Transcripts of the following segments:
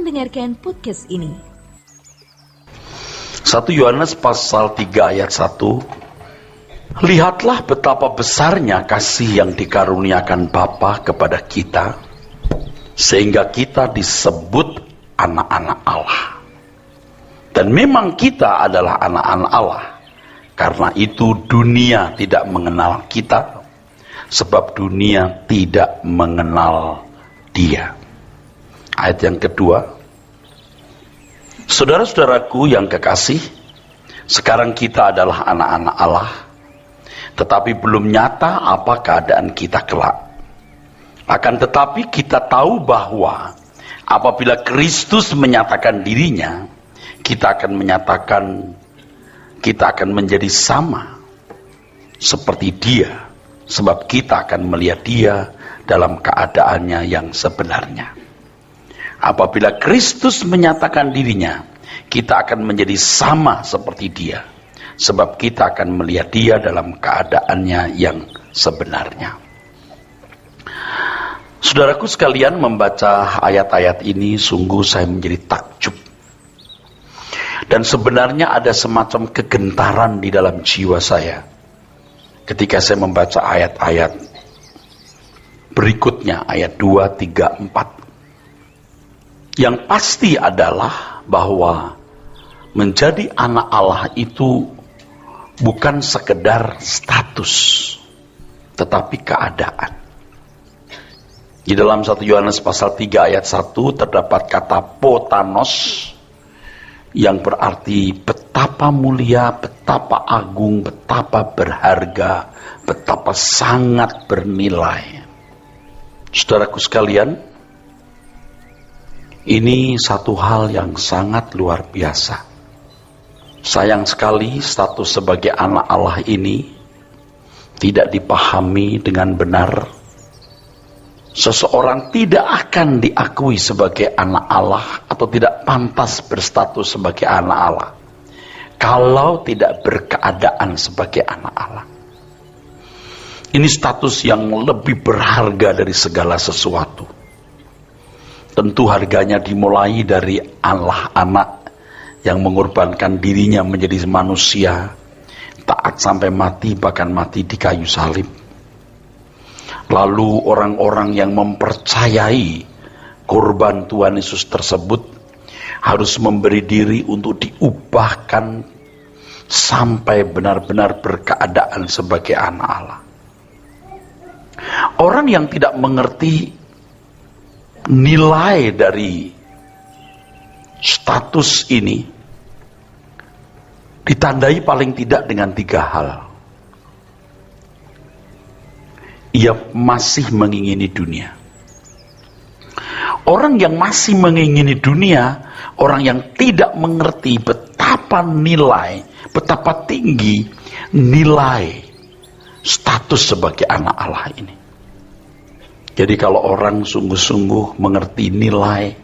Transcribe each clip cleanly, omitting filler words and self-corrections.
mendengarkan podcast ini. 1 Yohanes pasal 3 ayat 1. Lihatlah betapa besarnya kasih yang dikaruniakan Bapa kepada kita, sehingga kita disebut anak-anak Allah. Dan memang kita adalah anak-anak Allah. Karena itu dunia tidak mengenal kita, sebab dunia tidak mengenal Dia. Ayat yang kedua. Saudara-saudaraku yang kekasih, sekarang kita adalah anak-anak Allah, tetapi belum nyata apa keadaan kita kelak. Akan tetapi kita tahu bahwa apabila Kristus menyatakan dirinya, kita akan menjadi sama seperti Dia, sebab kita akan melihat Dia dalam keadaannya yang sebenarnya. Apabila Kristus menyatakan dirinya, kita akan menjadi sama seperti Dia, sebab kita akan melihat Dia dalam keadaannya yang sebenarnya. Saudaraku sekalian, membaca ayat-ayat ini sungguh saya menjadi takjub. Dan sebenarnya ada semacam kegentaran di dalam jiwa saya ketika saya membaca ayat-ayat berikutnya, ayat 2, 3, 4. Yang pasti adalah bahwa menjadi anak Allah itu bukan sekedar status, tetapi keadaan. Di dalam 1 Yohanes pasal 3 ayat 1 terdapat kata potanos, yang berarti betapa mulia, betapa agung, betapa berharga, betapa sangat bernilai. Saudaraku sekalian, ini satu hal yang sangat luar biasa. Sayang sekali status sebagai anak Allah ini tidak dipahami dengan benar. Seseorang tidak akan diakui sebagai anak Allah atau tidak pantas berstatus sebagai anak Allah kalau tidak berkeadaan sebagai anak Allah. Ini status yang lebih berharga dari segala sesuatu. Tentu harganya dimulai dari Allah anak yang mengorbankan dirinya menjadi manusia, taat sampai mati, bahkan mati di kayu salib. Lalu orang-orang yang mempercayai korban Tuhan Yesus tersebut harus memberi diri untuk diubahkan sampai benar-benar berkeadaan sebagai anak Allah. Orang yang tidak mengerti nilai dari status ini ditandai paling tidak dengan 3 hal. Ia masih mengingini dunia. Orang yang masih mengingini dunia, orang yang tidak mengerti betapa nilai, betapa tinggi nilai status sebagai anak Allah ini. Jadi kalau orang sungguh-sungguh mengerti nilai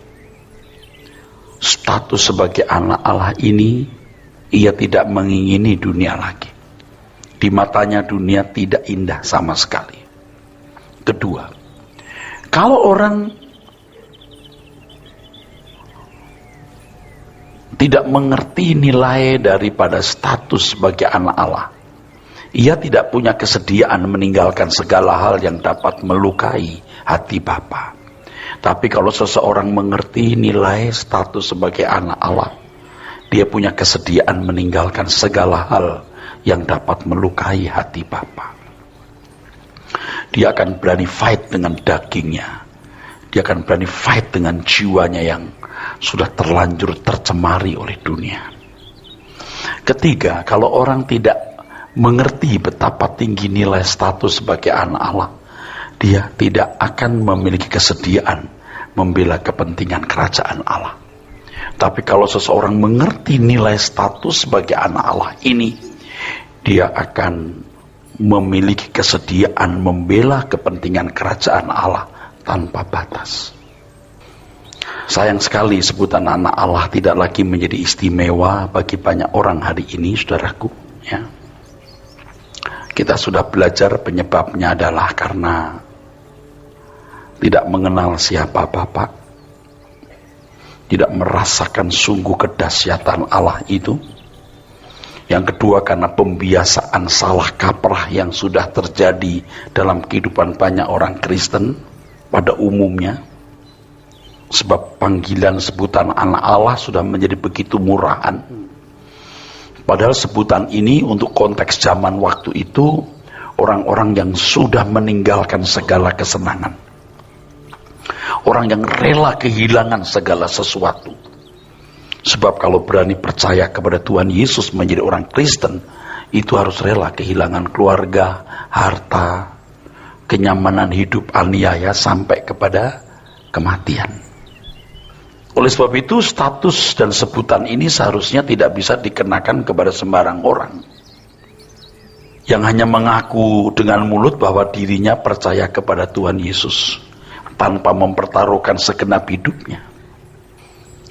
status sebagai anak Allah ini, ia tidak mengingini dunia lagi. Di matanya dunia tidak indah sama sekali. Kedua, kalau orang tidak mengerti nilai daripada status sebagai anak Allah, ia tidak punya kesediaan meninggalkan segala hal yang dapat melukai hati Bapa. Tapi kalau seseorang mengerti nilai status sebagai anak Allah, dia punya kesediaan meninggalkan segala hal yang dapat melukai hati Bapa. Dia akan berani fight dengan dagingnya. Dia akan berani fight dengan jiwanya yang sudah terlanjur tercemari oleh dunia. Ketiga, kalau orang tidak mengerti betapa tinggi nilai status sebagai anak Allah, dia tidak akan memiliki kesediaan membela kepentingan kerajaan Allah. Tapi kalau seseorang mengerti nilai status sebagai anak Allah ini, dia akan memiliki kesediaan membela kepentingan kerajaan Allah tanpa batas. Sayang sekali sebutan anak Allah tidak lagi menjadi istimewa bagi banyak orang hari ini, saudaraku, ya. Kita sudah belajar penyebabnya adalah karena tidak mengenal siapa Bapa. Di tidak merasakan sungguh kedahsyatan Allah itu. Yang kedua, karena pembiasaan salah kaprah yang sudah terjadi dalam kehidupan banyak orang Kristen pada umumnya. Sebab panggilan sebutan anak Allah sudah menjadi begitu murahan. Padahal sebutan ini untuk konteks zaman waktu itu, orang-orang yang sudah meninggalkan segala kesenangan. Orang yang rela kehilangan segala sesuatu. Sebab kalau berani percaya kepada Tuhan Yesus menjadi orang Kristen, itu harus rela kehilangan keluarga, harta, kenyamanan hidup aniaya sampai kepada kematian. Oleh sebab itu, status dan sebutan ini seharusnya tidak bisa dikenakan kepada sembarang orang yang hanya mengaku dengan mulut bahwa dirinya percaya kepada Tuhan Yesus tanpa mempertaruhkan segenap hidupnya.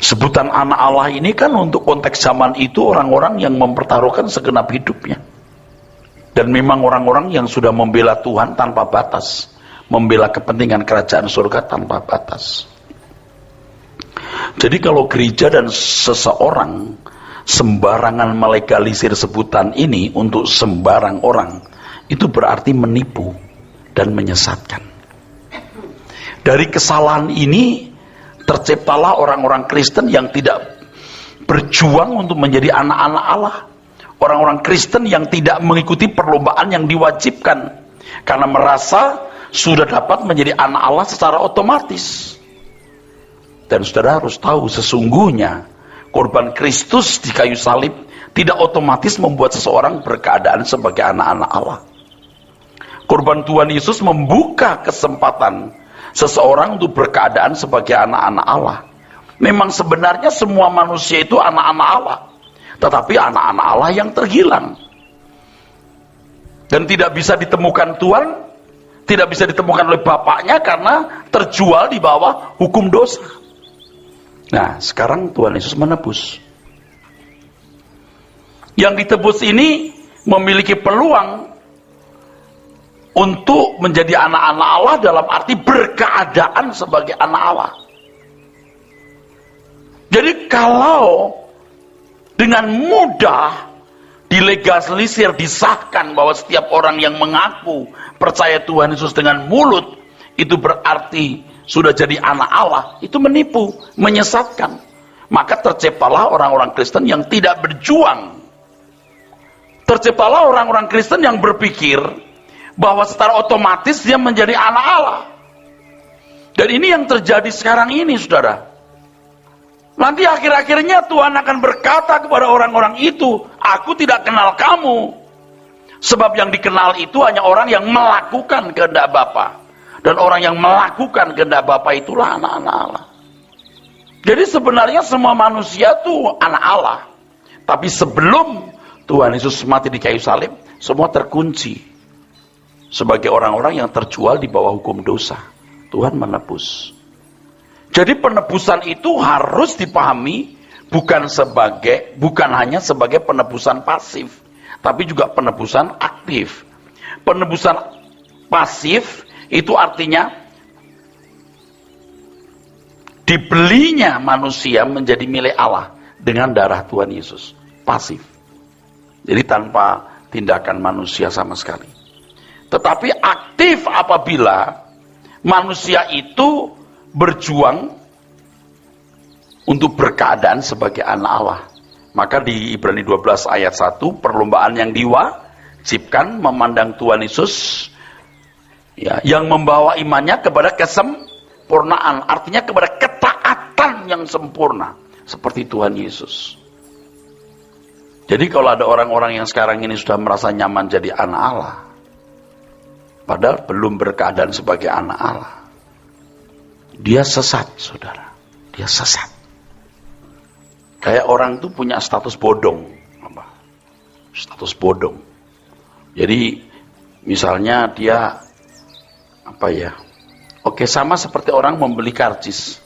Sebutan anak Allah ini kan untuk konteks zaman itu orang-orang yang mempertaruhkan segenap hidupnya. Dan memang orang-orang yang sudah membela Tuhan tanpa batas, membela kepentingan kerajaan surga tanpa batas. Jadi kalau gereja dan seseorang sembarangan melegalisir sebutan ini untuk sembarang orang, itu berarti menipu dan menyesatkan. Dari kesalahan ini terciptalah orang-orang Kristen yang tidak berjuang untuk menjadi anak-anak Allah. Orang-orang Kristen yang tidak mengikuti perlombaan yang diwajibkan karena merasa sudah dapat menjadi anak Allah secara otomatis. Dan saudara harus tahu, sesungguhnya korban Kristus di kayu salib tidak otomatis membuat seseorang berkeadaan sebagai anak-anak Allah. Korban Tuhan Yesus membuka kesempatan seseorang untuk berkeadaan sebagai anak-anak Allah. Memang sebenarnya semua manusia itu anak-anak Allah, tetapi anak-anak Allah yang terhilang dan tidak bisa ditemukan Tuhan, tidak bisa ditemukan oleh Bapaknya karena terjual di bawah hukum dosa. Nah, sekarang Tuhan Yesus menebus. Yang ditebus ini memiliki peluang untuk menjadi anak-anak Allah dalam arti berkeadaan sebagai anak Allah. Jadi kalau dengan mudah dilegalisir, disahkan bahwa setiap orang yang mengaku percaya Tuhan Yesus dengan mulut itu berarti sudah jadi anak Allah, itu menipu, menyesatkan. Maka terciptalah orang-orang Kristen yang tidak berjuang. Terciptalah orang-orang Kristen yang berpikir bahwa secara otomatis dia menjadi anak Allah. Dan ini yang terjadi sekarang ini, saudara. Nanti akhir-akhirnya Tuhan akan berkata kepada orang-orang itu, aku tidak kenal kamu. Sebab yang dikenal itu hanya orang yang melakukan kehendak Bapa. Dan orang yang melakukan kehendak Bapa itulah anak-anak Allah. Jadi sebenarnya semua manusia itu anak Allah. Tapi sebelum Tuhan Yesus mati di kayu salib, semua terkunci sebagai orang-orang yang terjual di bawah hukum dosa. Tuhan menebus. Jadi penebusan itu harus dipahami bukan hanya sebagai penebusan pasif, tapi juga penebusan aktif. Penebusan pasif itu artinya dibelinya manusia menjadi milik Allah dengan darah Tuhan Yesus. Pasif. Jadi tanpa tindakan manusia sama sekali. Tetapi aktif apabila manusia itu berjuang untuk berkeadaan sebagai anak Allah. Maka di Ibrani 12 ayat 1, perlombaan yang diwajibkan memandang Tuhan Yesus, ya, yang membawa imannya kepada kesempurnaan, artinya kepada ketaatan yang sempurna seperti Tuhan Yesus. Jadi kalau ada orang-orang yang sekarang ini sudah merasa nyaman jadi anak Allah, padahal belum berkeadaan sebagai anak Allah, dia sesat, saudara. Dia sesat. Kayak orang tuh punya status bodong. Status bodong. Jadi misalnya dia oke, sama seperti orang membeli karcis,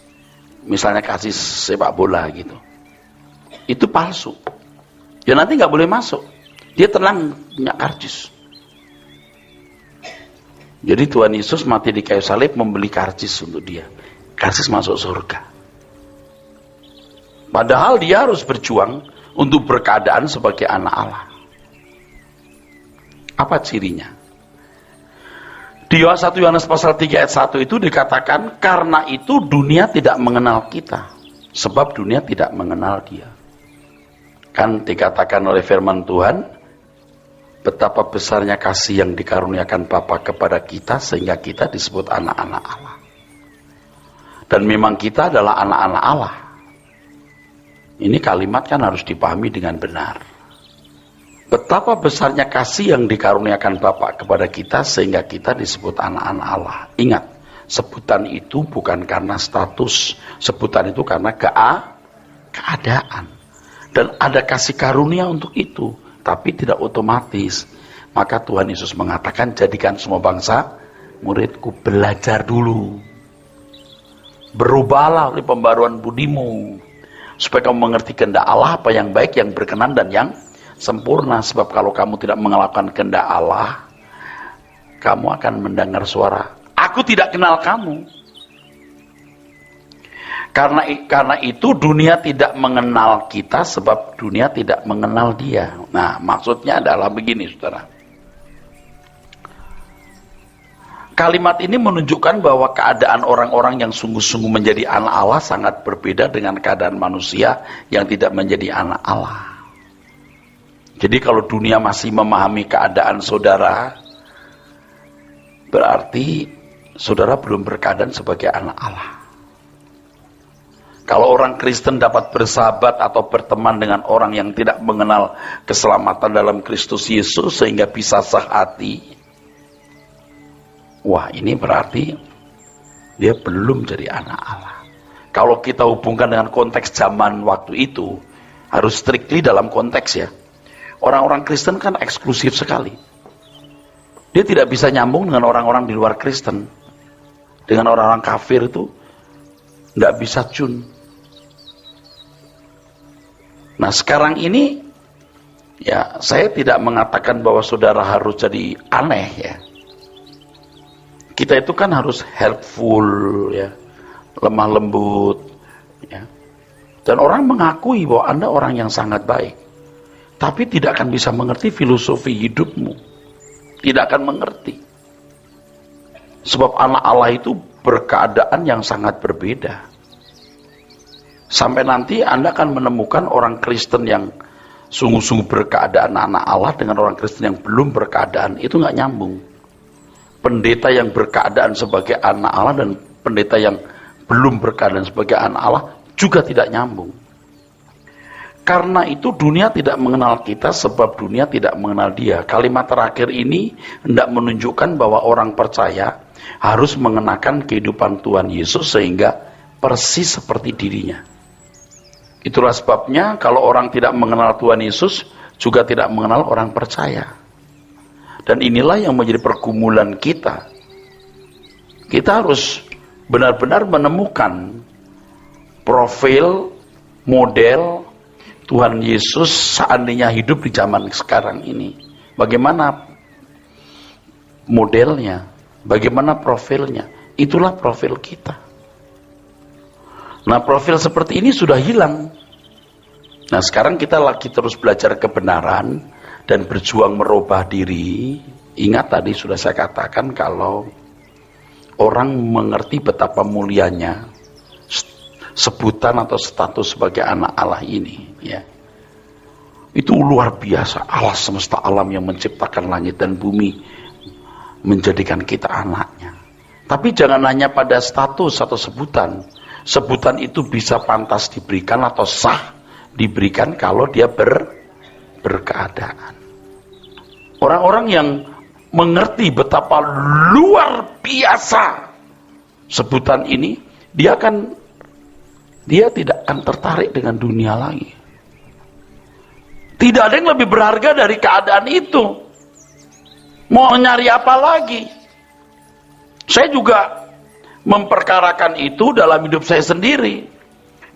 misalnya karcis sepak bola gitu, itu palsu, dia nanti nggak boleh masuk, dia tenang punya karcis. Jadi Tuhan Yesus mati di kayu salib membeli karcis untuk dia, karcis masuk surga. Padahal dia harus berjuang untuk berkeadaan sebagai anak Allah. Apa cirinya? Di 1 Yohanes pasal 3 ayat 1 itu dikatakan, karena itu dunia tidak mengenal kita, sebab dunia tidak mengenal dia. Kan dikatakan oleh firman Tuhan, betapa besarnya kasih yang dikaruniakan Bapa kepada kita, sehingga kita disebut anak-anak Allah. Dan memang kita adalah anak-anak Allah. Ini kalimat kan harus dipahami dengan benar. Betapa besarnya kasih yang dikaruniakan Bapa kepada kita, sehingga kita disebut anak-anak Allah. Ingat, sebutan itu bukan karena status, sebutan itu karena keadaan. Dan ada kasih karunia untuk itu, tapi tidak otomatis. Maka Tuhan Yesus mengatakan, jadikan semua bangsa muridku. Belajar dulu, berubahlah oleh pembaruan budimu, supaya kamu mengerti kehendak Allah, apa yang baik, yang berkenan, dan yang sempurna. Sebab kalau kamu tidak melakukan kehendak Allah, kamu akan mendengar suara, aku tidak kenal kamu. Karena itu dunia tidak mengenal kita, sebab dunia tidak mengenal dia. Nah, maksudnya adalah begini, saudara. Kalimat ini menunjukkan bahwa keadaan orang-orang yang sungguh-sungguh menjadi anak Allah sangat berbeda dengan keadaan manusia yang tidak menjadi anak Allah. Jadi kalau dunia masih memahami keadaan saudara, berarti saudara belum berkeadaan sebagai anak Allah. Kalau orang Kristen dapat bersahabat atau berteman dengan orang yang tidak mengenal keselamatan dalam Kristus Yesus sehingga bisa sehati, wah, ini berarti dia belum jadi anak Allah. Kalau kita hubungkan dengan konteks zaman waktu itu, harus strictly dalam konteks ya. Orang-orang Kristen kan eksklusif sekali. Dia tidak bisa nyambung dengan orang-orang di luar Kristen. Dengan orang-orang kafir itu nggak bisa tune. Nah, sekarang ini ya, saya tidak mengatakan bahwa saudara harus jadi aneh ya. Kita itu kan harus helpful ya, lemah lembut ya. Dan orang mengakui bahwa Anda orang yang sangat baik, tapi tidak akan bisa mengerti filosofi hidupmu. Tidak akan mengerti. Sebab anak Allah itu berkeadaan yang sangat berbeda. Sampai nanti Anda akan menemukan orang Kristen yang sungguh-sungguh berkeadaan anak Allah dengan orang Kristen yang belum berkeadaan. Itu nggak nyambung. Pendeta yang berkeadaan sebagai anak Allah dan pendeta yang belum berkeadaan sebagai anak Allah juga tidak nyambung. Karena itu dunia tidak mengenal kita, sebab dunia tidak mengenal dia. Kalimat terakhir ini hendak menunjukkan bahwa orang percaya harus mengenakan kehidupan Tuhan Yesus sehingga persis seperti dirinya. Itulah sebabnya kalau orang tidak mengenal Tuhan Yesus, juga tidak mengenal orang percaya. Dan inilah yang menjadi pergumulan kita. Kita harus benar-benar menemukan profil, model Tuhan Yesus seandainya hidup di zaman sekarang ini. Bagaimana modelnya, bagaimana profilnya. Itulah profil kita. Nah, profil seperti ini sudah hilang. Nah, sekarang kita lagi terus belajar kebenaran dan berjuang merubah diri. Ingat tadi sudah saya katakan kalau orang mengerti betapa mulianya sebutan atau status sebagai anak Allah ini, ya. Itu luar biasa. Allah semesta alam yang menciptakan langit dan bumi menjadikan kita anaknya. Tapi jangan hanya pada status atau sebutan. Sebutan itu bisa pantas diberikan atau sah diberikan kalau dia berkeadaan. Orang-orang yang mengerti betapa luar biasa sebutan ini, dia tidak akan tertarik dengan dunia lagi. Tidak ada yang lebih berharga dari keadaan itu. Mau nyari apa lagi? Saya juga memperkarakan itu dalam hidup saya sendiri.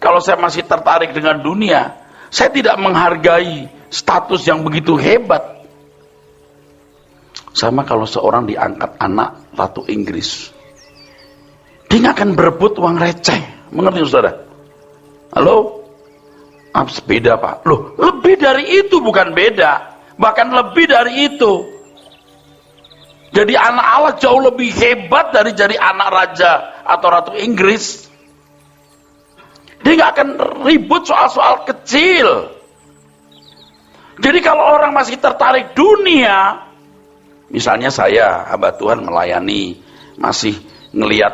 Kalau saya masih tertarik dengan dunia, saya tidak menghargai status yang begitu hebat. Sama kalau seorang diangkat anak Ratu Inggris, dia nggak akan berebut uang receh. Mengerti saudara? Halo? Beda Pak. Loh, lebih dari itu, bukan beda. Bahkan lebih dari itu. Jadi anak Allah jauh lebih hebat dari jadi anak raja atau ratu Inggris. Dia nggak akan ribut soal-soal kecil. Jadi kalau orang masih tertarik dunia, misalnya saya, hamba Tuhan melayani, masih ngelihat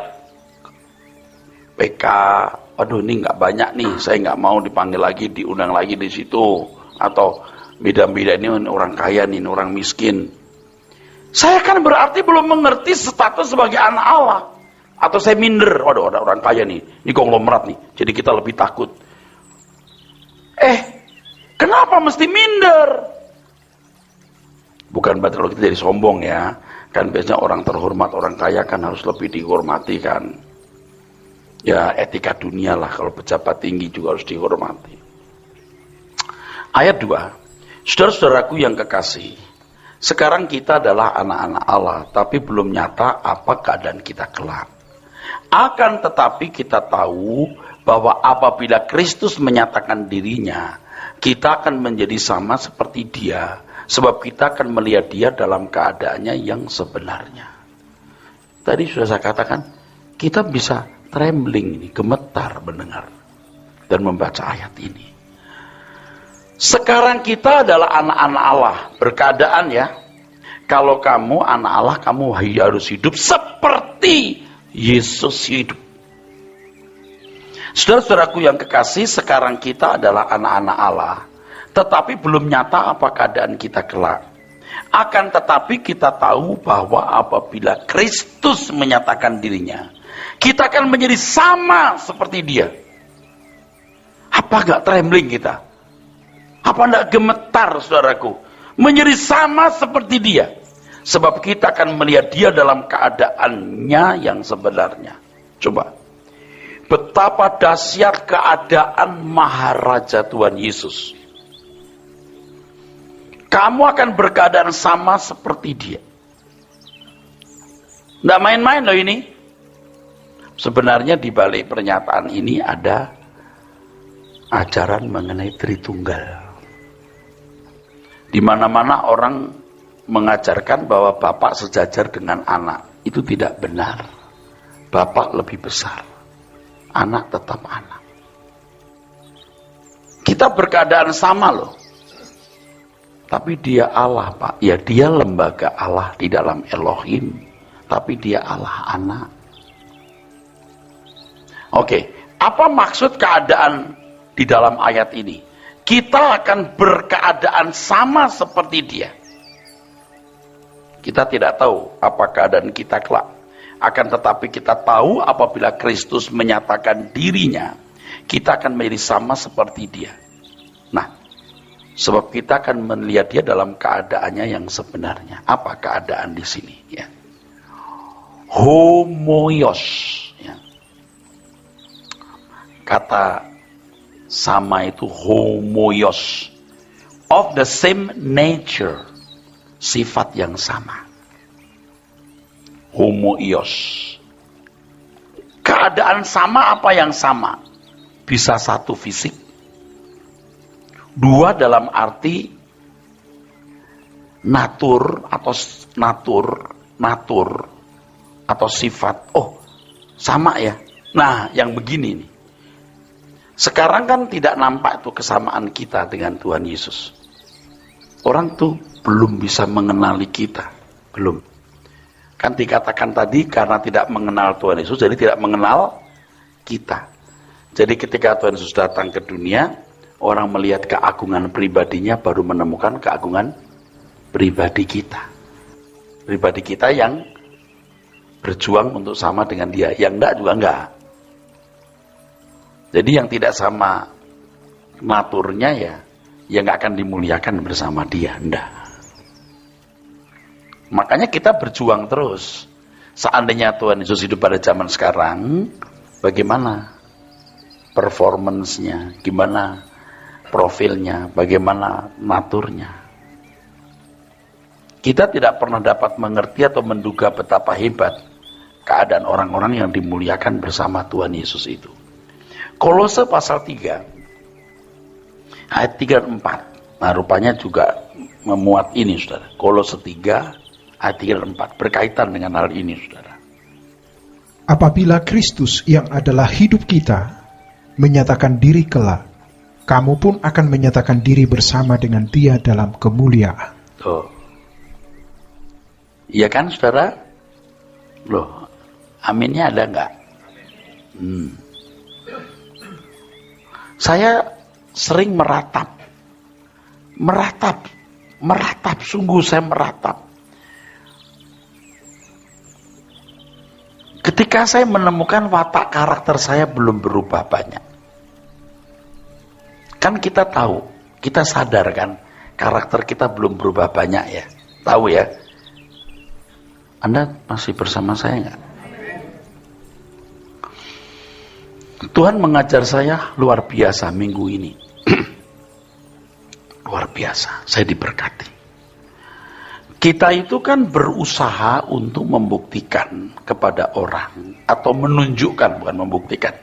PK, waduh ini nggak banyak nih, saya nggak mau dipanggil lagi, diundang lagi di situ, atau beda-beda ini orang kaya nih, orang miskin. Saya kan berarti belum mengerti status sebagai anak Allah. Atau saya minder, waduh ada orang kaya nih, ini konglomerat nih, jadi kita lebih takut. Kenapa mesti minder? Bukan berarti kalau kita jadi sombong ya. Kan biasanya orang terhormat, orang kaya kan harus lebih dihormati kan. Ya etika dunia lah, kalau pejabat tinggi juga harus dihormati. Ayat 2. Saudara-saudaraku yang kekasih, sekarang kita adalah anak-anak Allah, tapi belum nyata apa keadaan kita kelak. Akan tetapi kita tahu bahwa apabila Kristus menyatakan dirinya, kita akan menjadi sama seperti Dia, sebab kita akan melihat Dia dalam keadaannya yang sebenarnya. Tadi sudah saya katakan, kita bisa trembling ini, gemetar mendengar dan membaca ayat ini. Sekarang kita adalah anak-anak Allah, berkeadaan ya. Kalau kamu anak Allah, kamu harus hidup seperti Yesus hidup. Saudara-saudaraku yang kekasih, sekarang kita adalah anak-anak Allah, tetapi belum nyata apa keadaan kita kelak. Akan tetapi kita tahu bahwa apabila Kristus menyatakan dirinya, kita akan menjadi sama seperti Dia. Apa gak trembling kita? Apa gak gemetar saudaraku? Menjadi sama seperti Dia. Sebab kita akan melihat Dia dalam keadaannya yang sebenarnya. Coba. Betapa dahsyat keadaan Maharaja Tuhan Yesus. Kamu akan berkeadaan sama seperti Dia. Nggak main-main loh ini. Sebenarnya di balik pernyataan ini ada ajaran mengenai Tritunggal. Di mana-mana orang mengajarkan bahwa Bapak sejajar dengan anak. Itu tidak benar. Bapak lebih besar. Anak tetap anak. Kita berkeadaan sama loh. Tapi Dia Allah Pak. Ya Dia lembaga Allah di dalam Elohim. Tapi Dia Allah anak. Oke. Apa maksud keadaan di dalam ayat ini? Kita akan berkeadaan sama seperti Dia. Kita tidak tahu apa keadaan kita kelak. Akan tetapi kita tahu apabila Kristus menyatakan dirinya, kita akan menjadi sama seperti Dia. Nah, sebab kita akan melihat Dia dalam keadaannya yang sebenarnya. Apa keadaan di sini? Ya. Homoios. Ya. Kata sama itu homoios. Of the same nature. Sifat yang sama. Homoios. Keadaan sama apa yang sama? Bisa satu fisik. Dua dalam arti natur atau sifat. Oh, sama ya. Nah, yang begini nih. Sekarang kan tidak nampak itu kesamaan kita dengan Tuhan Yesus. Orang tuh belum bisa mengenali kita. Belum. Kan dikatakan tadi karena tidak mengenal Tuhan Yesus, jadi tidak mengenal kita. Jadi ketika Tuhan Yesus datang ke dunia, orang melihat keagungan pribadinya baru menemukan keagungan pribadi kita. Pribadi kita yang berjuang untuk sama dengan Dia. Yang enggak juga enggak. Jadi yang tidak sama naturnya ya, yang enggak akan dimuliakan bersama Dia. Enggak. Makanya kita berjuang terus. Seandainya Tuhan Yesus hidup pada zaman sekarang, bagaimana performance-nya, gimana profilnya, bagaimana naturnya. Kita tidak pernah dapat mengerti atau menduga betapa hebat keadaan orang-orang yang dimuliakan bersama Tuhan Yesus itu. Kolose pasal 3 Ayat 3 dan 4. Nah, rupanya juga memuat ini, saudara. Kolose 3 ayat 3 dan 4 berkaitan dengan hal ini, saudara. Apabila Kristus yang adalah hidup kita menyatakan diri kelak, kamu pun akan menyatakan diri bersama dengan Dia dalam kemuliaan. Tuh. Iya kan, saudara? Loh, aminnya ada nggak? Saya sering meratap, sungguh saya meratap. Ketika saya menemukan watak karakter saya belum berubah banyak. Kan kita tahu, kita sadar kan, karakter kita belum berubah banyak ya. Tahu ya? Anda masih bersama saya nggak? Tuhan mengajar saya luar biasa minggu ini. Luar biasa, saya diberkati. Kita itu kan berusaha untuk membuktikan kepada orang, atau menunjukkan, bukan membuktikan.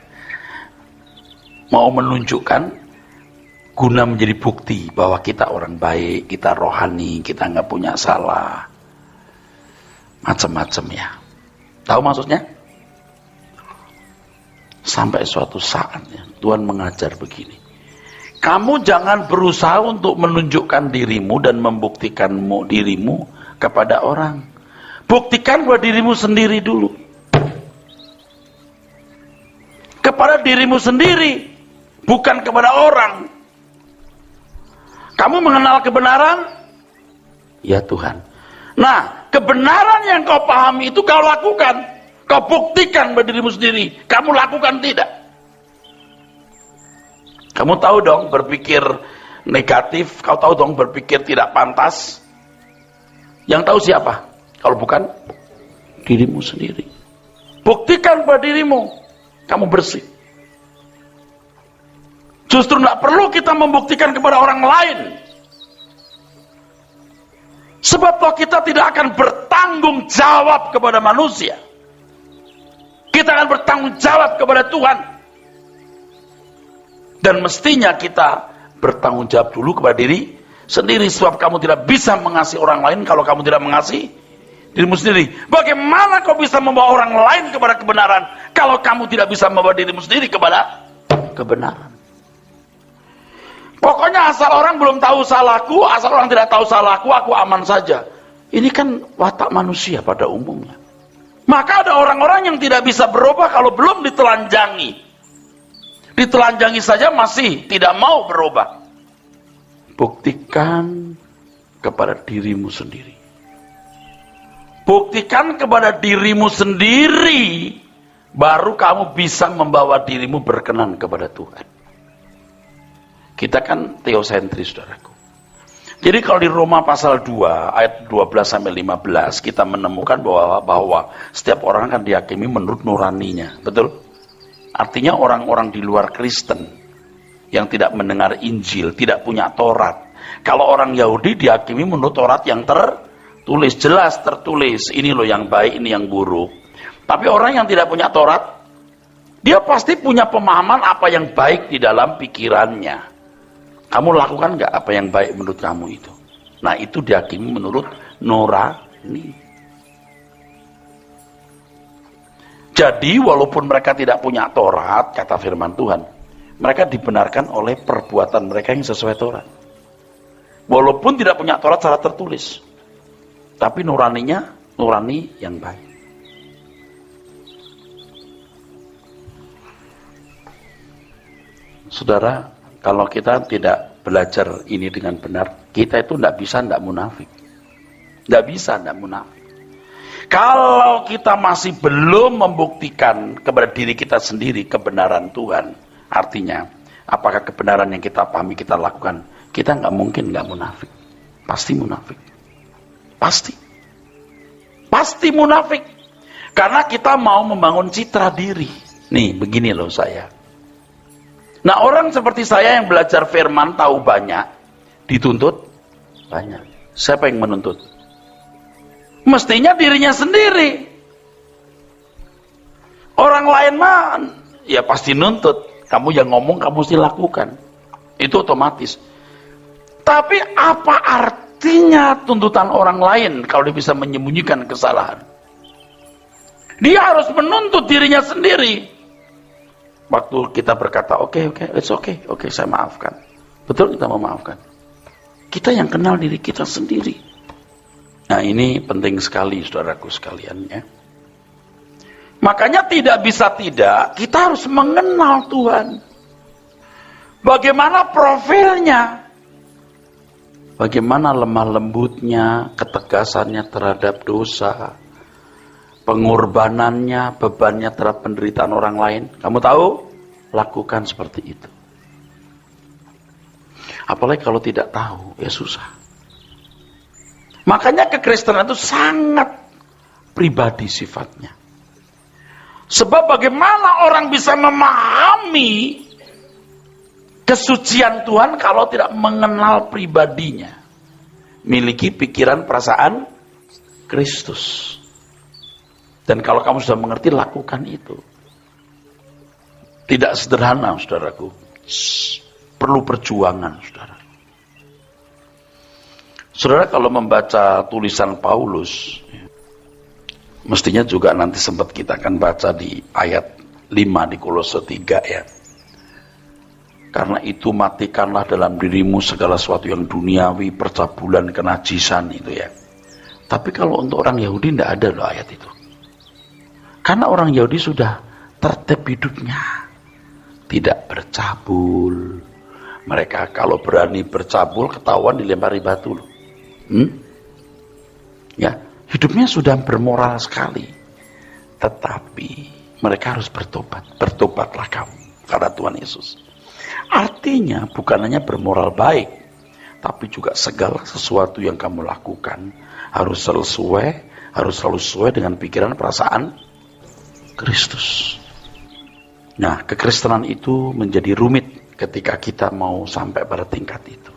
Mau menunjukkan, guna menjadi bukti bahwa kita orang baik, kita rohani, kita nggak punya salah. Macam-macam ya. Tahu maksudnya? Sampai suatu saat ya, Tuhan mengajar begini. Kamu jangan berusaha untuk menunjukkan dirimu dan membuktikan dirimu kepada orang. Buktikan buat dirimu sendiri dulu. Kepada dirimu sendiri, bukan kepada orang. Kamu mengenal kebenaran? Ya Tuhan. Nah, kebenaran yang kau pahami itu kau lakukan. Kau buktikan buat dirimu sendiri. Kamu lakukan tidak. Kamu tahu dong berpikir negatif, kau tahu dong berpikir tidak pantas. Yang tahu siapa? Kalau bukan dirimu sendiri. Buktikan pada dirimu, kamu bersih. Justru tidak perlu kita membuktikan kepada orang lain. Sebab toh kita tidak akan bertanggung jawab kepada manusia. Kita akan bertanggung jawab kepada Tuhan. Dan mestinya kita bertanggung jawab dulu kepada diri sendiri. Sebab kamu tidak bisa mengasihi orang lain kalau kamu tidak mengasihi dirimu sendiri. Bagaimana kau bisa membawa orang lain kepada kebenaran kalau kamu tidak bisa membawa dirimu sendiri kepada kebenaran? Pokoknya asal orang belum tahu salahku, asal orang tidak tahu salahku, aku aman saja. Ini kan watak manusia pada umumnya. Maka ada orang-orang yang tidak bisa berubah kalau belum ditelanjangi. Ditelanjangi saja masih tidak mau berubah. Buktikan kepada dirimu sendiri. Buktikan kepada dirimu sendiri, baru kamu bisa membawa dirimu berkenan kepada Tuhan. Kita kan teosentris, saudaraku. Jadi kalau di Roma pasal 2 ayat 12-15 kita menemukan bahwa setiap orang akan dihakimi menurut nuraninya, betul? Artinya orang-orang di luar Kristen yang tidak mendengar Injil, tidak punya Taurat. Kalau orang Yahudi dihakimi menurut Taurat yang tertulis, jelas tertulis, ini loh yang baik, ini yang buruk. Tapi orang yang tidak punya Taurat, dia pasti punya pemahaman apa yang baik di dalam pikirannya. Kamu lakukan nggak apa yang baik menurut kamu itu? Nah, itu dihakimi menurut nurani. Jadi walaupun mereka tidak punya Taurat, kata firman Tuhan, mereka dibenarkan oleh perbuatan mereka yang sesuai Taurat. Walaupun tidak punya Taurat secara tertulis, tapi nuraninya nurani yang baik. Saudara, kalau kita tidak belajar ini dengan benar, kita itu tidak bisa tidak munafik. Tidak bisa tidak munafik. Kalau kita masih belum membuktikan kepada diri kita sendiri kebenaran Tuhan, artinya apakah kebenaran yang kita pahami kita lakukan, kita nggak mungkin nggak munafik. Pasti munafik. Pasti munafik. Karena kita mau membangun citra diri. Nih begini loh saya. Nah, orang seperti saya yang belajar firman tahu banyak, dituntut banyak. Siapa yang menuntut? Mestinya dirinya sendiri. Orang lain mah ya pasti nuntut. Kamu yang ngomong kamu mesti lakukan. Itu otomatis. Tapi apa artinya tuntutan orang lain kalau dia bisa menyembunyikan kesalahan? Dia harus menuntut dirinya sendiri. Waktu kita berkata, oke, it's okay, saya maafkan. Betul, kita memaafkan. Kita yang kenal diri kita sendiri. Nah, ini penting sekali, saudaraku sekalian, ya. Makanya tidak bisa tidak, kita harus mengenal Tuhan. Bagaimana profilnya? Bagaimana lemah lembutnya, ketegasannya terhadap dosa, pengorbanannya, bebannya terhadap penderitaan orang lain. Kamu tahu? Lakukan seperti itu. Apalagi kalau tidak tahu, ya susah. Makanya kekristenan itu sangat pribadi sifatnya. Sebab bagaimana orang bisa memahami kesucian Tuhan kalau tidak mengenal pribadinya? Miliki pikiran perasaan Kristus. Dan kalau kamu sudah mengerti, lakukan itu. Tidak sederhana, saudaraku. Perlu perjuangan, saudara. Saudara, kalau membaca tulisan Paulus, mestinya juga nanti sempat kita akan baca di ayat 5 di Kolose 3 ya. Karena itu matikanlah dalam dirimu segala sesuatu yang duniawi, percabulan, kenajisan itu ya. Tapi kalau untuk orang Yahudi tidak ada loh ayat itu. Karena orang Yahudi sudah tertib hidupnya. Tidak bercabul. Mereka kalau berani bercabul ketahuan dilempari batu loh. Ya, hidupnya sudah bermoral sekali. Tetapi mereka harus bertobat. Bertobatlah kamu karena Tuhan Yesus. Artinya bukan hanya bermoral baik, tapi juga segala sesuatu yang kamu lakukan harus selalu sesuai dengan pikiran perasaan Kristus. Nah, kekristenan itu menjadi rumit ketika kita mau sampai pada tingkat itu.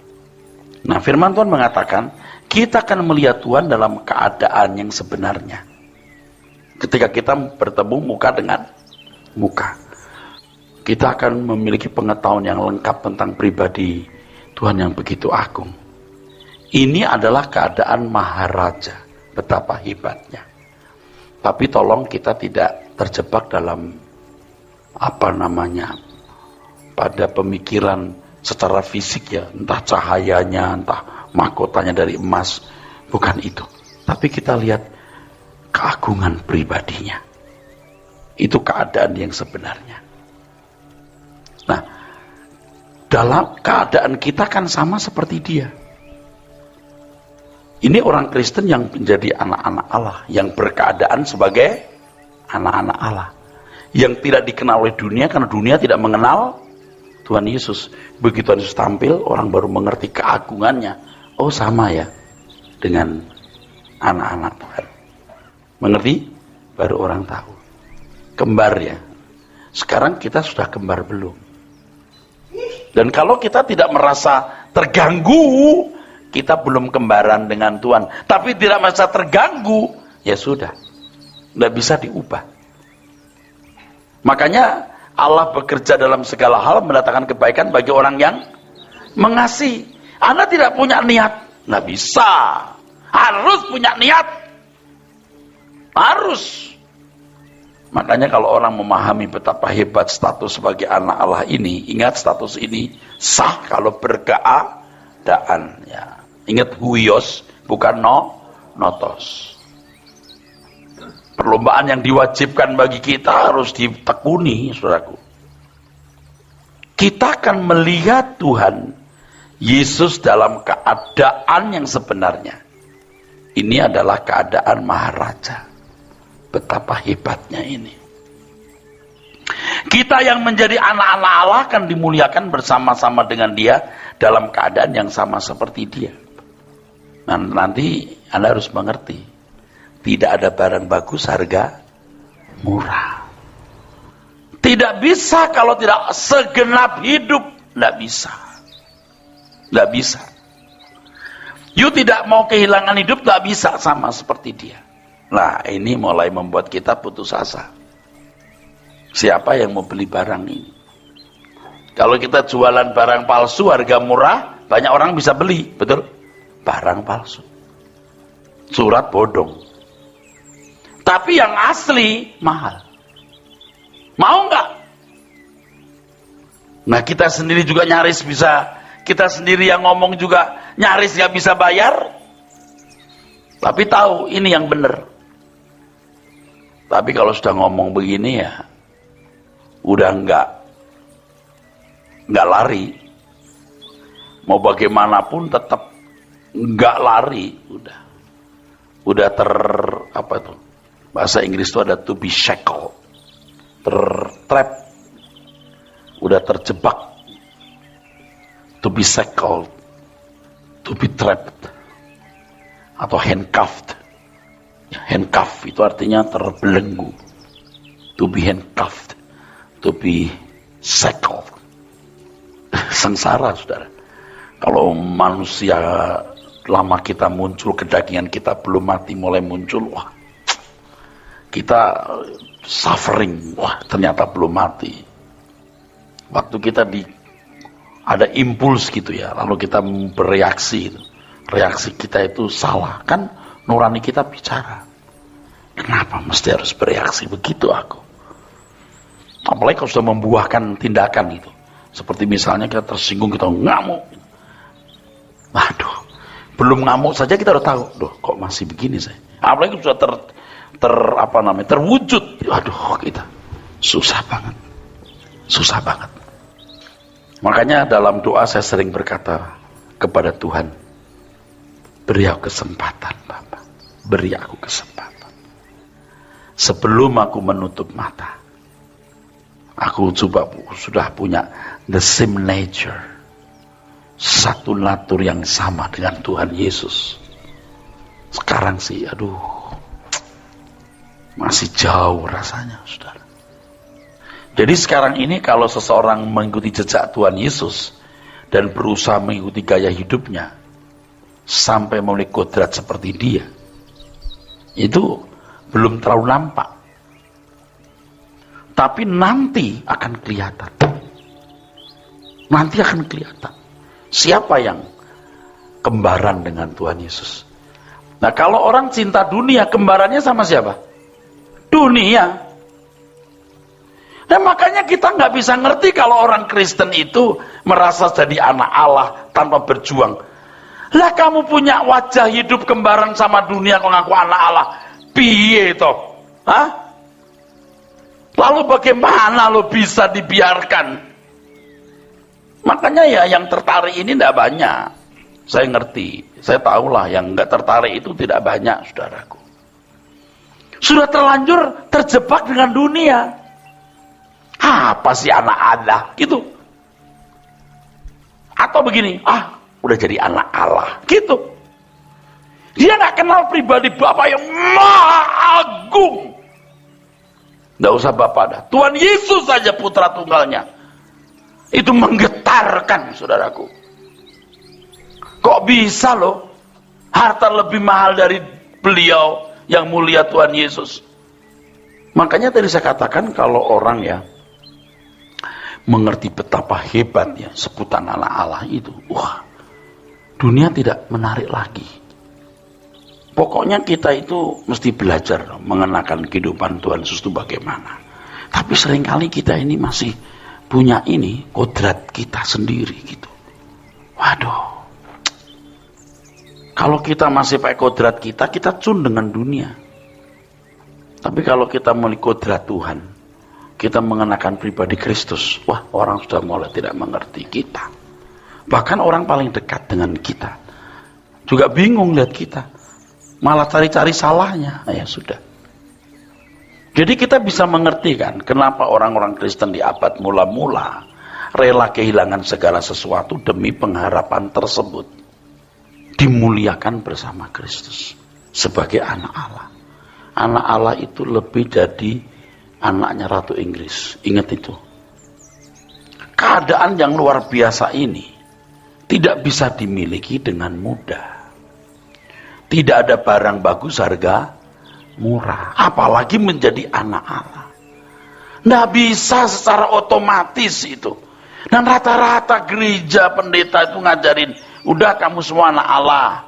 Nah, firman Tuhan mengatakan, kita akan melihat Tuhan dalam keadaan yang sebenarnya. Ketika kita bertemu muka dengan muka, kita akan memiliki pengetahuan yang lengkap tentang pribadi Tuhan yang begitu agung. Ini adalah keadaan maharaja, betapa hebatnya. Tapi tolong kita tidak terjebak dalam pada pemikiran secara fisik ya, entah cahayanya, entah mahkotanya dari emas, bukan itu. Tapi kita lihat keagungan pribadinya. Itu keadaan yang sebenarnya. Nah, dalam keadaan kita kan sama seperti dia. Ini orang Kristen yang menjadi anak-anak Allah, yang berkeadaan sebagai anak-anak Allah, yang tidak dikenal oleh dunia karena dunia tidak mengenal Tuhan Yesus. Begitu Yesus tampil, orang baru mengerti keagungannya. Oh, sama ya dengan anak-anak Tuhan. Mengerti? Baru orang tahu. Kembar ya. Sekarang kita sudah kembar belum? Dan kalau kita tidak merasa terganggu, kita belum kembaran dengan Tuhan. Tapi tidak merasa terganggu, ya sudah. Tidak bisa diubah. Makanya Allah bekerja dalam segala hal mendatangkan kebaikan bagi orang yang mengasihi. Anda tidak punya niat, nggak bisa. Harus punya niat. Harus. Makanya kalau orang memahami betapa hebat status sebagai anak Allah ini, ingat status ini sah kalau berkeadaan. Ya. Ingat huios, bukan notos. Perlombaan yang diwajibkan bagi kita harus ditekuni, saudaraku. Kita akan melihat Tuhan Yesus dalam keadaan yang sebenarnya. Ini adalah keadaan maharaja. Betapa hebatnya ini. Kita yang menjadi anak-anak Allah akan dimuliakan bersama-sama dengan dia dalam keadaan yang sama seperti dia. Nah, nanti Anda harus mengerti, tidak ada barang bagus harga murah. Tidak bisa kalau tidak segenap hidup, tidak bisa. Tidak bisa. You tidak mau kehilangan hidup, tidak bisa sama seperti dia. Nah, ini mulai membuat kita putus asa. Siapa yang mau beli barang ini? Kalau kita jualan barang palsu harga murah, banyak orang bisa beli, betul? Barang palsu, surat bodong. Tapi yang asli mahal. Mau nggak? Nah, kita sendiri juga nyaris bisa, kita sendiri yang ngomong juga nyaris nggak bisa bayar. Tapi tahu ini yang benar. Tapi kalau sudah ngomong begini ya, udah nggak lari. Mau bagaimanapun tetap nggak lari. Udah apa tuh? Bahasa Inggris itu ada to be shackled, trap, udah terjebak. To be shackled, to be trapped, atau handcuffed. Handcuff itu artinya terbelenggu. To be handcuffed, to be shackled. Sengsara, saudara. Kalau manusia lama kita muncul, kedagingan kita belum mati mulai muncul, wah, kita suffering, wah ternyata belum mati. Waktu kita ada impuls gitu ya, lalu kita bereaksi, reaksi kita itu salah, kan nurani kita bicara. Kenapa mesti harus bereaksi begitu aku? Apalagi kalau sudah membuahkan tindakan itu. Seperti misalnya kita tersinggung, kita ngamuk. Waduh, belum ngamuk saja kita udah tahu, loh kok masih begini saya. Apalagi sudah terwujud. Waduh, kita susah banget. Susah banget. Makanya dalam doa saya sering berkata kepada Tuhan, beri aku kesempatan, Bapak. Beri aku kesempatan. Sebelum aku menutup mata, aku sudah punya the same nature, satu natur yang sama dengan Tuhan Yesus. Sekarang sih, aduh, masih jauh rasanya, saudara. Jadi sekarang ini kalau seseorang mengikuti jejak Tuhan Yesus dan berusaha mengikuti gaya hidupnya sampai memiliki kodrat seperti dia, itu belum terlalu nampak. Tapi nanti akan kelihatan. Nanti akan kelihatan siapa yang kembaran dengan Tuhan Yesus. Nah, kalau orang cinta dunia, kembarannya sama siapa? Dunia. Dan makanya kita nggak bisa ngerti kalau orang Kristen itu merasa jadi anak Allah tanpa berjuang. Lah kamu punya wajah hidup kembaran sama dunia kok ngaku anak Allah. Piye toh? Hah? Lalu bagaimana lo bisa dibiarkan? Makanya ya yang tertarik ini tidak banyak. Saya ngerti, saya tahulah yang nggak tertarik itu tidak banyak, saudaraku. Sudah terlanjur terjebak dengan dunia. Apa sih anak Allah gitu? Atau begini, udah jadi anak Allah gitu. Dia nggak kenal pribadi Bapa yang maha agung. Nggak usah Bapa dah, Tuhan Yesus saja putra tunggalnya. Itu menggetarkan, saudaraku. Kok bisa loh harta lebih mahal dari beliau yang mulia Tuhan Yesus? Makanya tadi saya katakan kalau orang ya mengerti betapa hebatnya sebutan anak Allah itu, wah, dunia tidak menarik lagi. Pokoknya kita itu mesti belajar mengenakan kehidupan Tuhan Yesus itu bagaimana. Tapi seringkali kita ini masih punya ini kodrat kita sendiri gitu. Waduh. Kalau kita masih pakai kodrat kita cun dengan dunia. Tapi kalau kita memiliki kodrat Tuhan, kita mengenakan pribadi Kristus, wah, orang sudah mulai tidak mengerti kita. Bahkan orang paling dekat dengan kita juga bingung lihat kita, malah cari-cari salahnya. Ya sudah. Jadi kita bisa mengerti kan kenapa orang-orang Kristen di abad mula-mula rela kehilangan segala sesuatu demi pengharapan tersebut dimuliakan bersama Kristus sebagai anak Allah. Anak Allah itu lebih dari anaknya Ratu Inggris. Ingat itu. Keadaan yang luar biasa ini tidak bisa dimiliki dengan mudah. Tidak ada barang bagus harga murah, apalagi menjadi anak Allah. Nggak bisa secara otomatis itu. Dan rata-rata gereja pendeta itu ngajarin, udah kamu semua anak Allah.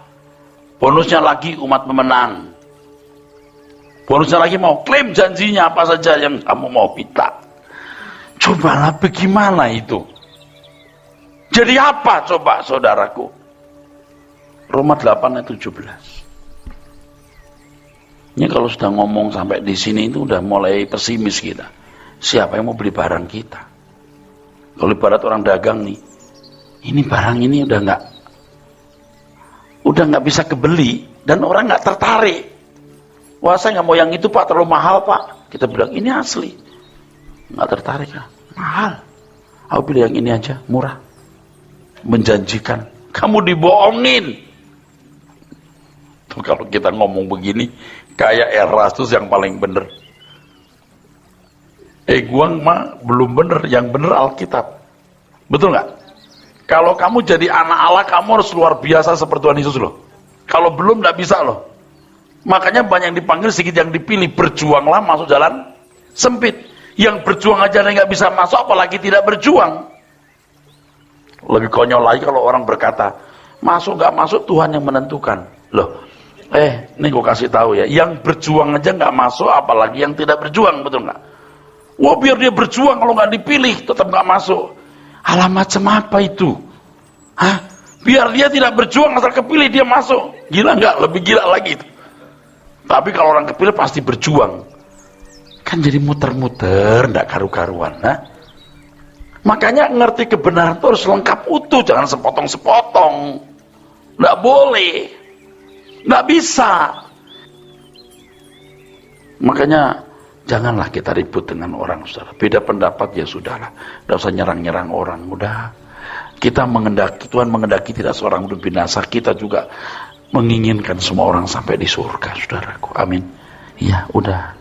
Bonusnya lagi umat pemenang. Bonusnya lagi mau klaim janjinya apa saja yang kamu mau minta. Cobalah bagaimana itu? Jadi apa coba saudaraku? Roma 8 ayat 17. Ini kalau sudah ngomong sampai di sini itu udah mulai pesimis kita. Siapa yang mau beli barang kita? Kalau ibarat orang dagang nih, ini barang ini udah nggak bisa kebeli dan orang nggak tertarik. Wah, saya nggak mau yang itu Pak, terlalu mahal Pak. Kita bilang ini asli, nggak tertarik ya, mahal. Aku pilih yang ini aja, murah, menjanjikan. Kamu dibohongin. Kalau kita ngomong begini, kayak Erastus yang paling bener. Gua mah belum bener, yang bener Alkitab. Betul nggak? Kalau kamu jadi anak Allah, kamu harus luar biasa seperti Tuhan Yesus loh. Kalau belum nggak bisa loh. Makanya banyak yang dipanggil, sedikit yang dipilih. Berjuanglah masuk jalan sempit. Yang berjuang aja nggak bisa masuk, apalagi tidak berjuang. Lebih konyol lagi kalau orang berkata, masuk nggak masuk Tuhan yang menentukan. Loh, ini gue kasih tahu ya, yang berjuang aja nggak masuk, apalagi yang tidak berjuang, betul nggak? Wah, biar dia berjuang, kalau nggak dipilih tetap nggak masuk. Alah, macam apa itu? Hah? Biar dia tidak berjuang, asal kepilih dia masuk. Gila nggak? Lebih gila lagi itu. Tapi kalau orang kepilih pasti berjuang. Kan jadi muter-muter, nggak karu-karuan. Nah? Makanya ngerti kebenaran itu harus lengkap utuh, jangan sepotong-sepotong. Nggak boleh. Nggak bisa. Makanya janganlah kita ribut dengan orang, saudara. Beda pendapat ya sudahlah. Nggak usah nyerang-nyerang orang. Udah. Kita mengendaki, Tuhan mengendaki tidak seorang pun binasa. Kita juga menginginkan semua orang sampai di surga, saudaraku. Amin. Ya udah.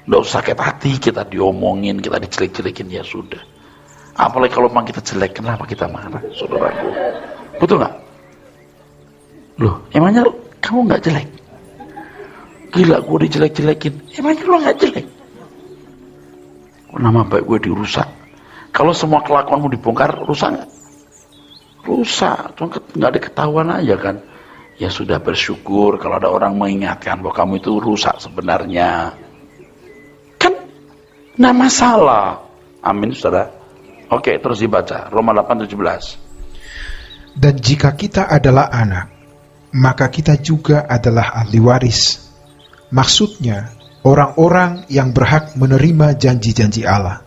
Nggak usah sakit hati kita diomongin, kita dijelek-jelekin, ya sudah. Apalagi kalau memang kita jelek, kenapa kita marah, saudaraku? Betul nggak? Loh, emangnya kamu nggak jelek? Gila, gue dijelek-jelekin. Emangnya lo nggak jelek? Nama baik gue dirusak. Kalau semua kelakuanmu dibongkar, rusak nggak? Rusak, cuma nggak ada ketahuan aja kan. Ya sudah, bersyukur kalau ada orang mengingatkan bahwa kamu itu rusak sebenarnya. Kan nggak masalah. Amin, saudara. Oke, terus dibaca Roma 8:17. Dan jika kita adalah anak, maka kita juga adalah ahli waris. Maksudnya, orang-orang yang berhak menerima janji-janji Allah,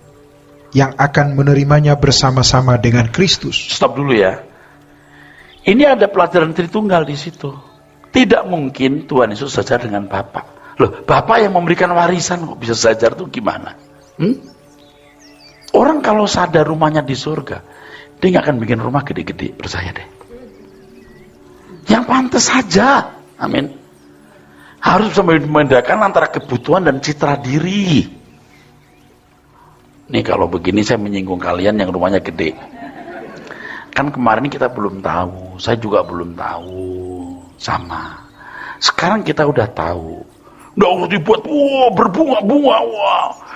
yang akan menerimanya bersama-sama dengan Kristus. Stop dulu ya. Ini ada pelajaran Tritunggal di situ. Tidak mungkin Tuhan Yesus sejajar dengan Bapa. Loh, Bapa yang memberikan warisan kok bisa sejajar tuh gimana? Orang kalau sadar rumahnya di surga, dia nggak akan bikin rumah gede-gede, percaya deh. Yang pantas saja, amin. Harus bisa membedakan antara kebutuhan dan citra diri. Nih kalau begini saya menyinggung kalian yang rumahnya gede. Kan kemarin kita belum tahu, saya juga belum tahu, sama. Sekarang kita udah tahu. Udah harus dibuat, berbunga-bunga,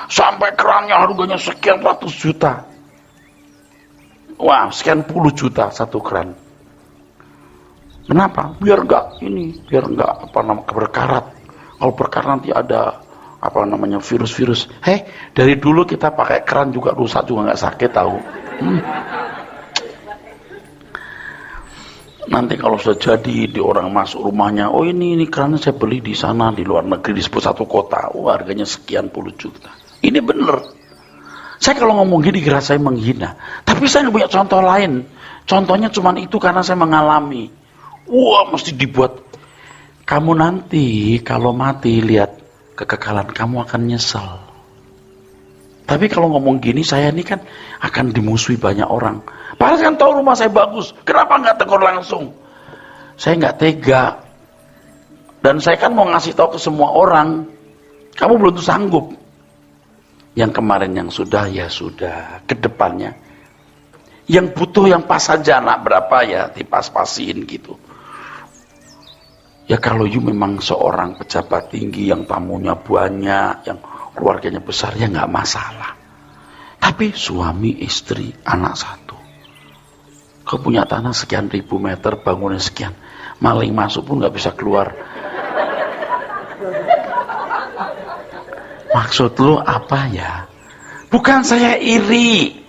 sampai kerannya harganya sekian ratus juta. Wah, sekian puluh juta satu keran. Kenapa? Biar enggak berkarat. Kalau berkarat nanti ada virus-virus. Dari dulu kita pakai keran juga rusak juga nggak sakit tahu. Nanti kalau sudah jadi di orang masuk rumahnya, oh ini kerannya saya beli di sana di luar negeri di satu kota, harganya sekian puluh juta. Ini bener. Saya kalau ngomong gini kira saya menghina, tapi saya nggak punya contoh lain. Contohnya cuma itu karena saya mengalami. Mesti dibuat. Kamu nanti kalau mati lihat kekekalan kamu akan nyesel. Tapi kalau ngomong gini, saya ini kan akan dimusuhi banyak orang. Padahal kan tahu rumah saya bagus. Kenapa nggak tegur langsung? Saya nggak tega. Dan saya kan mau ngasih tahu ke semua orang. Kamu belum tuh sanggup. Yang kemarin yang sudah, ya sudah. Kedepannya. Yang butuh yang pas saja, anak berapa ya, dipas-pasin gitu. Ya kalau you memang seorang pejabat tinggi yang tamunya banyak, yang keluarganya besar, ya nggak masalah. Tapi suami, istri, anak satu. Kau punya tanah sekian ribu meter, bangunan sekian. Maling masuk pun gak bisa keluar. Maksud lu apa ya? Bukan saya iri.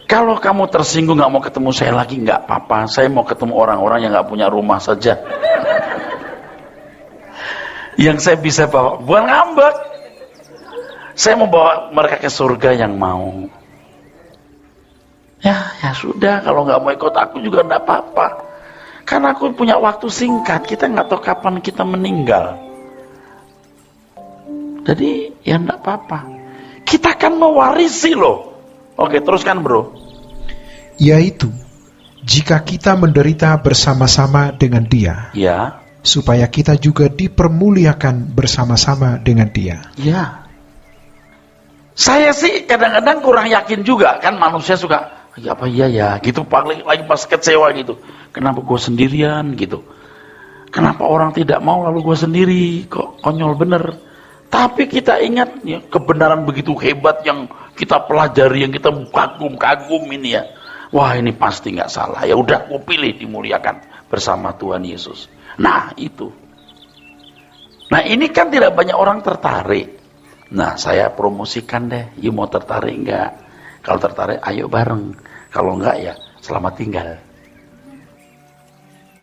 Kalau kamu tersinggung gak mau ketemu saya lagi, gak apa-apa. Saya mau ketemu orang-orang yang gak punya rumah saja. Yang saya bisa bawa, bukan ngambek. Saya mau bawa mereka ke surga yang mau. Ya sudah, kalau gak mau ikut aku juga gak apa-apa. Karena aku punya waktu singkat, kita gak tahu kapan kita meninggal. Jadi ya gak apa-apa. Kita kan mewarisi loh. Oke, teruskan bro. Yaitu, jika kita menderita bersama-sama dengan Dia, Ya. supaya kita juga dipermuliakan bersama-sama dengan Dia. Ya. Saya sih kadang-kadang kurang yakin juga, kan manusia suka, ya apa iya ya, gitu lagi pas kecewa gitu. Kenapa gue sendirian gitu? Kenapa orang tidak mau lalu gue sendiri? Kok konyol bener. Tapi kita ingat ya, kebenaran begitu hebat yang kita pelajari, yang kita kagum ini ya. Wah, ini pasti nggak salah. Ya udah, gue pilih dimuliakan bersama Tuhan Yesus. Nah, itu. Nah, ini kan tidak banyak orang tertarik. Nah, saya promosikan deh. You mau tertarik nggak? Kalau tertarik, ayo bareng. Kalau nggak ya, selamat tinggal.